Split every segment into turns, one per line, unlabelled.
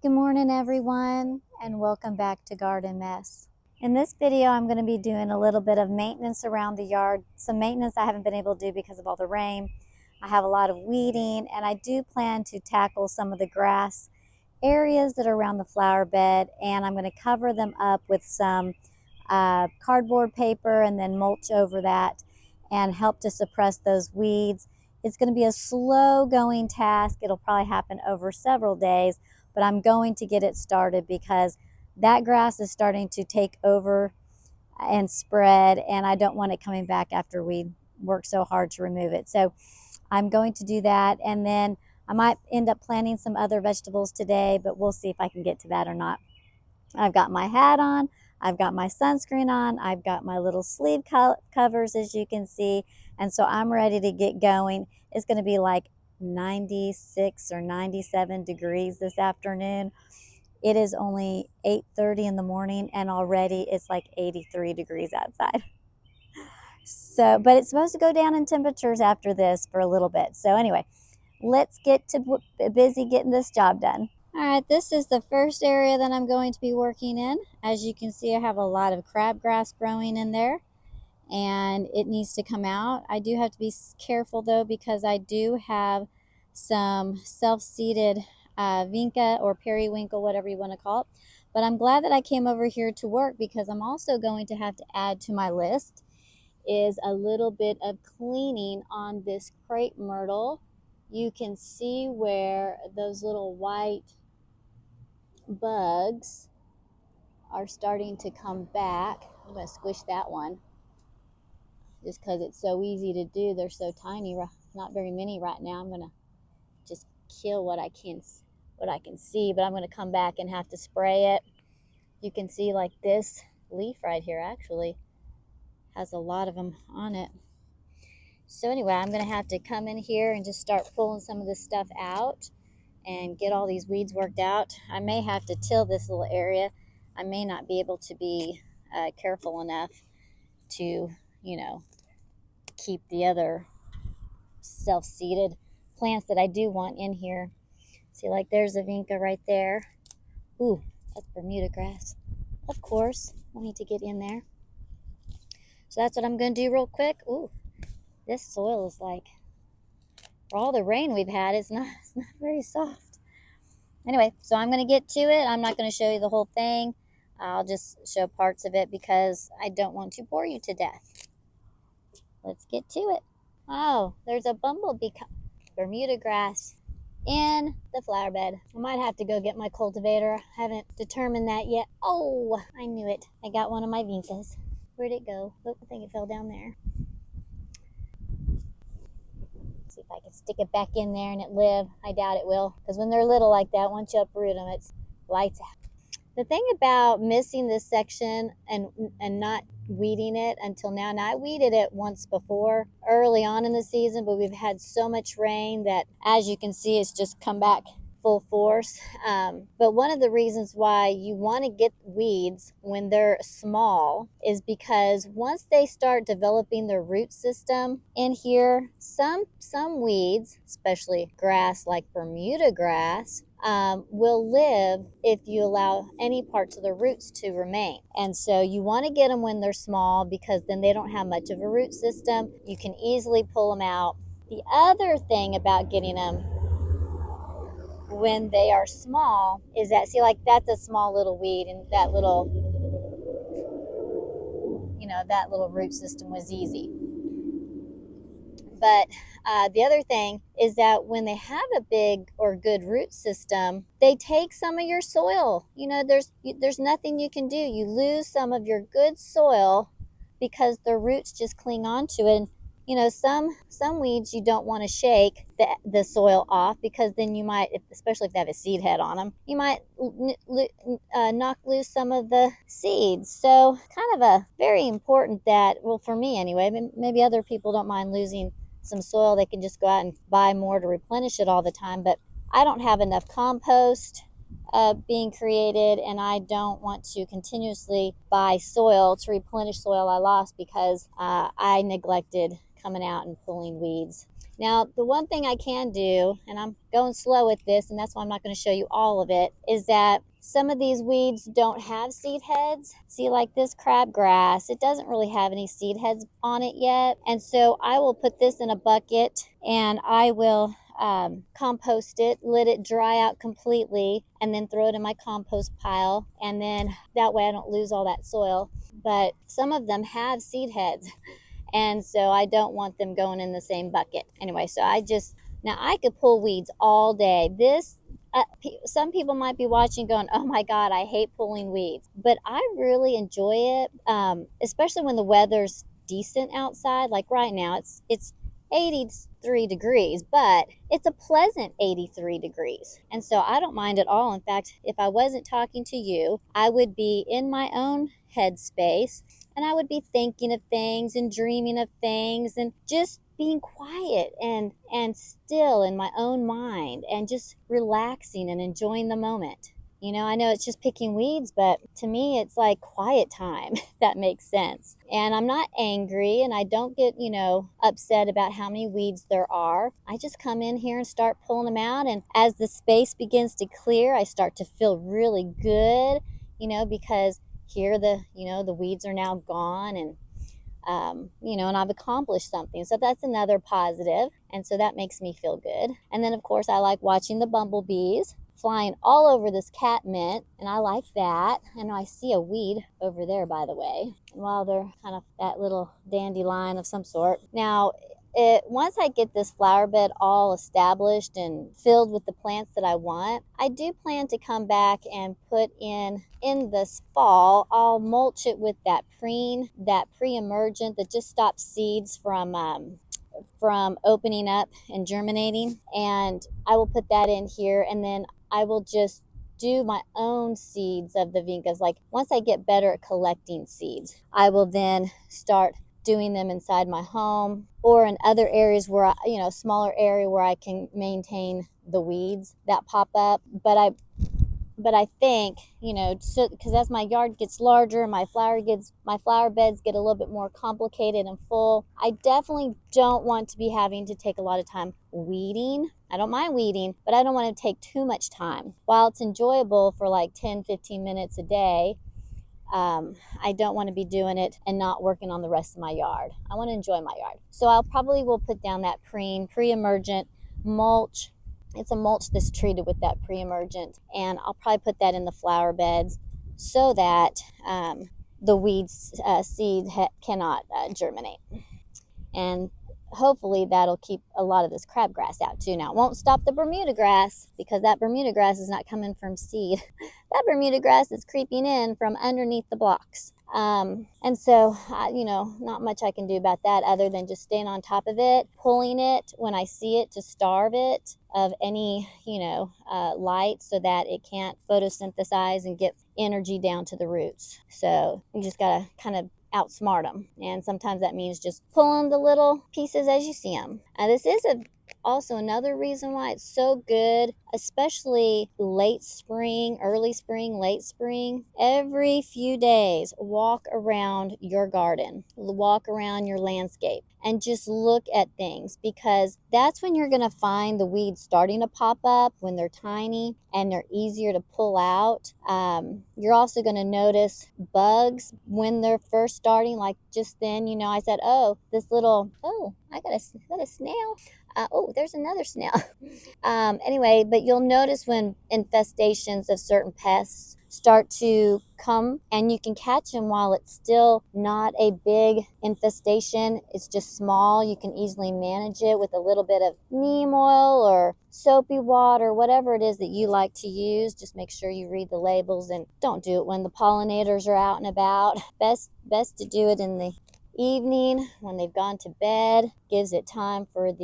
Good morning everyone and welcome back to Garden Mess. In this video I'm going to be doing a little bit of maintenance around the yard. Some maintenance I haven't been able to do because of all the rain. I have a lot of weeding and I do plan to tackle some of the grass areas that are around the flower bed, and I'm going to cover them up with some cardboard paper and then mulch over that and help to suppress those weeds. It's going to be a slow going task. It'll probably happen over several days, but I'm going to get it started because that grass is starting to take over and spread, and I don't want it coming back after we work so hard to remove it. So I'm going to do that, and then I might end up planting some other vegetables today, but we'll see if I can get to that or not. I've got my hat on, I've got my sunscreen on, I've got my little sleeve covers, as you can see, and so I'm ready to get going. It's going to be like 96 or 97 degrees this afternoon. It is only 8:30 in the morning and already it's like 83 degrees outside. So, but it's supposed to go down in temperatures after this for a little bit. So anyway, let's get to busy getting this job done. All right, this is the first area that I'm going to be working in. As you can see, I have a lot of crabgrass growing in there and it needs to come out. I do have to be careful though, because I do have some self-seeded vinca or periwinkle, whatever you want to call it. But I'm glad that I came over here to work, because I'm also going to have to add to my list is a little bit of cleaning on this crepe myrtle. You can see where those little white bugs are starting to come back. I'm going to squish that one just because it's so easy to do. They're so tiny, not very many right now. I'm going to just kill what I can see, but I'm going to come back and have to spray it. You can see like this leaf right here actually has a lot of them on it. So anyway, I'm going to have to come in here and just start pulling some of this stuff out and get all these weeds worked out. I may have to till this little area. I may not be able to be careful enough to, keep the other self-seeded plants that I do want in here. See, like there's a vinca right there. Ooh, that's Bermuda grass. Of course, I need to get in there. So that's what I'm going to do real quick. Ooh, this soil is like, for all the rain we've had, it's not very soft. Anyway, so I'm going to get to it. I'm not going to show you the whole thing. I'll just show parts of it because I don't want to bore you to death. Let's get to it. Oh, there's a bumblebee, Bermuda grass in the flower bed. I might have to go get my cultivator. I haven't determined that yet. Oh, I knew it. I got one of my vincas. Where'd it go? Oh, I think it fell down there. See if I can stick it back in there and it live. I doubt it will, because when they're little like that, once you uproot them, it's lights out. The thing about missing this section and not weeding it until now, I weeded it once before early on in the season, but we've had so much rain that, as you can see, it's just come back full force. But one of the reasons why you want to get weeds when they're small is because once they start developing their root system in here, some weeds, especially grass like Bermuda grass, will live if you allow any parts of the roots to remain. And so you want to get them when they're small, because then they don't have much of a root system. You can easily pull them out. The other thing about getting them when they are small is that, see, like that's a small little weed, and that little root system was easy. But the other thing is that when they have a big or good root system, they take some of your soil. There's nothing you can do. You lose some of your good soil because the roots just cling on to it. And some weeds you don't want to shake the soil off, because then you might, especially if they have a seed head on them, you might knock loose some of the seeds. So kind of a very important that, well, for me anyway, maybe other people don't mind losing some soil. They can just go out and buy more to replenish it all the time. But I don't have enough compost being created, and I don't want to continuously buy soil to replenish soil I lost because I neglected coming out and pulling weeds. Now, the one thing I can do, and I'm going slow with this, and that's why I'm not going to show you all of it, is that some of these weeds don't have seed heads. See, like this crabgrass, it doesn't really have any seed heads on it yet. And so I will put this in a bucket and I will compost it, let it dry out completely, and then throw it in my compost pile. And then that way I don't lose all that soil. But some of them have seed heads. And so I don't want them going in the same bucket. Anyway, so now I could pull weeds all day. Some people might be watching going, oh my God, I hate pulling weeds. But I really enjoy it, especially when the weather's decent outside. Like right now, it's 83 degrees, but it's a pleasant 83 degrees. And so I don't mind at all. In fact, if I wasn't talking to you, I would be in my own headspace and I would be thinking of things and dreaming of things and just being quiet and still in my own mind and just relaxing and enjoying the moment. You know, I know it's just picking weeds, but to me, it's like quiet time, if that makes sense. And I'm not angry and I don't get, upset about how many weeds there are. I just come in here and start pulling them out. And as the space begins to clear, I start to feel really good, because here the weeds are now gone and and I've accomplished something. So that's another positive. And so that makes me feel good. And then, of course, I like watching the bumblebees flying all over this catmint, and I like that. And I see a weed over there, by the way. While they're kind of that little dandelion of some sort. Now, once I get this flower bed all established and filled with the plants that I want, I do plan to come back and put in this fall, I'll mulch it with that pre-emergent that just stops seeds from opening up and germinating. And I will put that in here, and then I will just do my own seeds of the vincas. Like once I get better at collecting seeds, I will then start doing them inside my home or in other areas where smaller area where I can maintain the weeds that pop up. But I think, because as my yard gets larger, my flower beds get a little bit more complicated and full. I definitely don't want to be having to take a lot of time weeding. I don't mind weeding, but I don't want to take too much time. While it's enjoyable for like 10-15 minutes a day, I don't want to be doing it and not working on the rest of my yard. I want to enjoy my yard. So I'll probably will put down that pre-emergent mulch. It's a mulch that's treated with that pre-emergent, and I'll probably put that in the flower beds so that the weeds seed cannot germinate. And hopefully that'll keep a lot of this crabgrass out too. Now, it won't stop the Bermuda grass because that Bermuda grass is not coming from seed. That Bermuda grass is creeping in from underneath the blocks. And so, not much I can do about that other than just staying on top of it, pulling it when I see it to starve it of any, light so that it can't photosynthesize and get energy down to the roots. So you just got to kind of outsmart them. And sometimes that means just pulling the little pieces as you see them. This is also another reason why it's so good, especially late spring, early spring, late spring. Every few days, walk around your garden, walk around your landscape, and just look at things, because that's when you're going to find the weeds starting to pop up when they're tiny and they're easier to pull out. You're also going to notice bugs when they're first starting, like just then, I said, I got a snail. There's another snail. Anyway, but you'll notice when infestations of certain pests start to come, and you can catch them while it's still not a big infestation. It's just small. You can easily manage it with a little bit of neem oil or soapy water, whatever it is that you like to use. Just make sure you read the labels and don't do it when the pollinators are out and about. Best to do it in the evening when they've gone to bed. Gives it time for it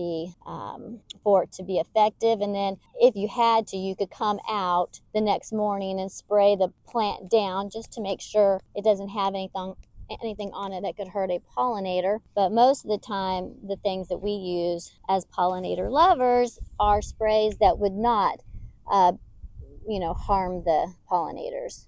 to be effective. And then if you had to, you could come out the next morning and spray the plant down just to make sure it doesn't have anything on it that could hurt a pollinator. But most of the time, the things that we use as pollinator lovers are sprays that would not harm the pollinators.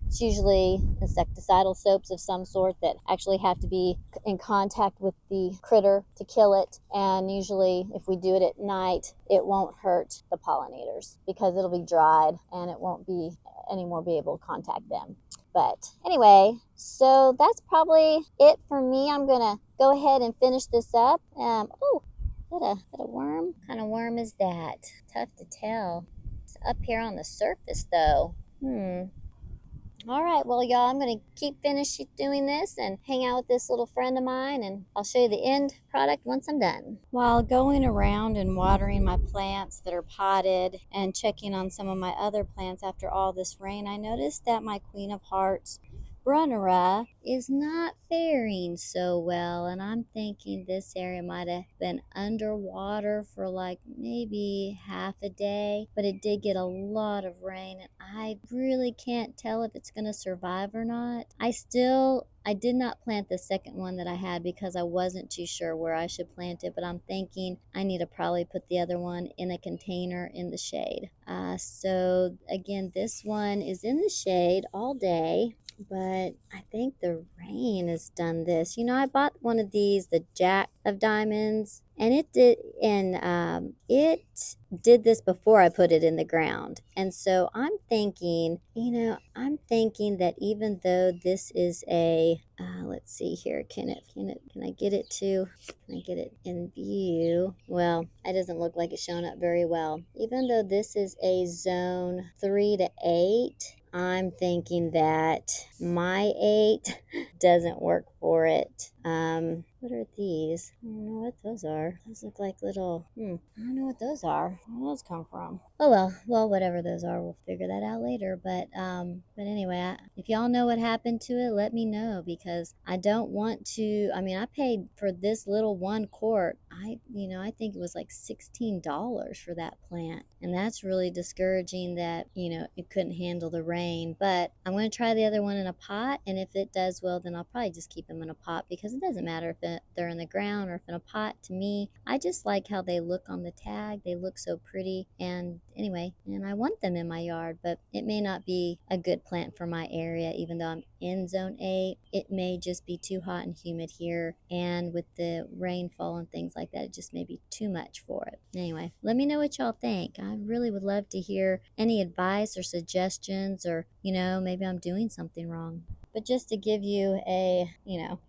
It's usually insecticidal soaps of some sort that actually have to be in contact with the critter to kill it. And usually if we do it at night, it won't hurt the pollinators because it'll be dried and it won't be anymore be able to contact them. But anyway, so that's probably it for me. I'm gonna go ahead and finish this up. Oh, is that a worm? What kind of worm is that? Tough to tell. It's up here on the surface though. All right, well, y'all, I'm going to keep doing this and hang out with this little friend of mine, and I'll show you the end product once I'm done. While going around and watering my plants that are potted and checking on some of my other plants after all this rain, I noticed that my Queen of Hearts Brunnera is not faring so well, and I'm thinking this area might have been underwater for like maybe half a day, but it did get a lot of rain, and I really can't tell if it's going to survive or not. I did not plant the second one that I had because I wasn't too sure where I should plant it, but I'm thinking I need to probably put the other one in a container in the shade. So again, this one is in the shade all day, but I think the rain has done this. You know, I bought one of these, the Jack of Diamonds, and it did this before I put it in the ground. And so I'm thinking that even though this is a let's see here, can I get it in view? Well, it doesn't look like it's showing up very well. Even though this is a zone 3 to 8, I'm thinking that my 8 doesn't work for it. What are these? I don't know what those are. Those look like little, I don't know what those are. Where do those come from? Oh well, whatever those are, we'll figure that out later. But anyway, if y'all know what happened to it, let me know, because I don't want to. I mean, I paid for this little 1 quart. I think it was like $16 for that plant, and that's really discouraging that it couldn't handle the rain. But I'm going to try the other one in a pot, and if it does well, then I'll probably just keep them in a pot, because it doesn't matter if they're in the ground or if in a pot. To me, I just like how they look on the tag. They look so pretty, and anyway, and I want them in my yard, but it may not be a good plant for my area. Even though I'm in zone 8, it may just be too hot and humid here, and with the rainfall and things like that, it just may be too much for it. Anyway, let me know what y'all think. I really would love to hear any advice or suggestions, or maybe I'm doing something wrong. But just to give you a,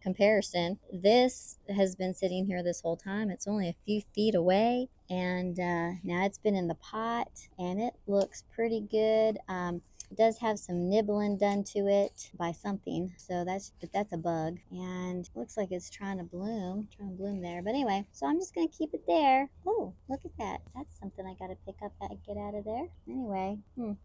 comparison, this has been sitting here this whole time. It's only a few feet away, and now it's been in the pot, and it looks pretty good. It does have some nibbling done to it by something, so that's a bug, and it looks like it's trying to bloom there. But anyway, so I'm just gonna keep it there. Oh, look at that. That's something I gotta pick up and get out of there. Anyway,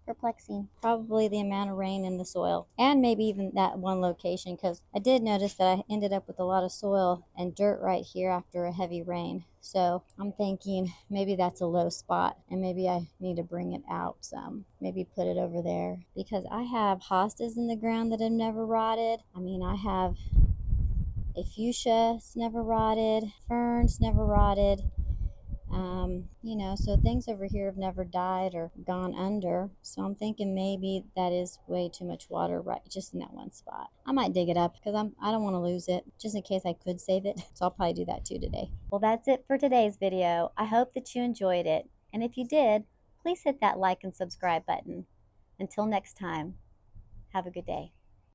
perplexing. Probably the amount of rain in the soil, and maybe even that one location, because I did notice that I ended up with a lot of soil and dirt right here after a heavy rain. So I'm thinking maybe that's a low spot, and maybe I need to bring it out some. Maybe put it over there, because I have hostas in the ground that have never rotted. I mean, I have a fuchsia, it's never rotted, ferns never rotted. So things over here have never died or gone under. So I'm thinking maybe that is way too much water right just in that one spot. I might dig it up, because I don't want to lose it, just in case I could save it. So I'll probably do that too today. Well, that's it for today's video. I hope that you enjoyed it. And if you did, please hit that like and subscribe button. Until next time, have a good day.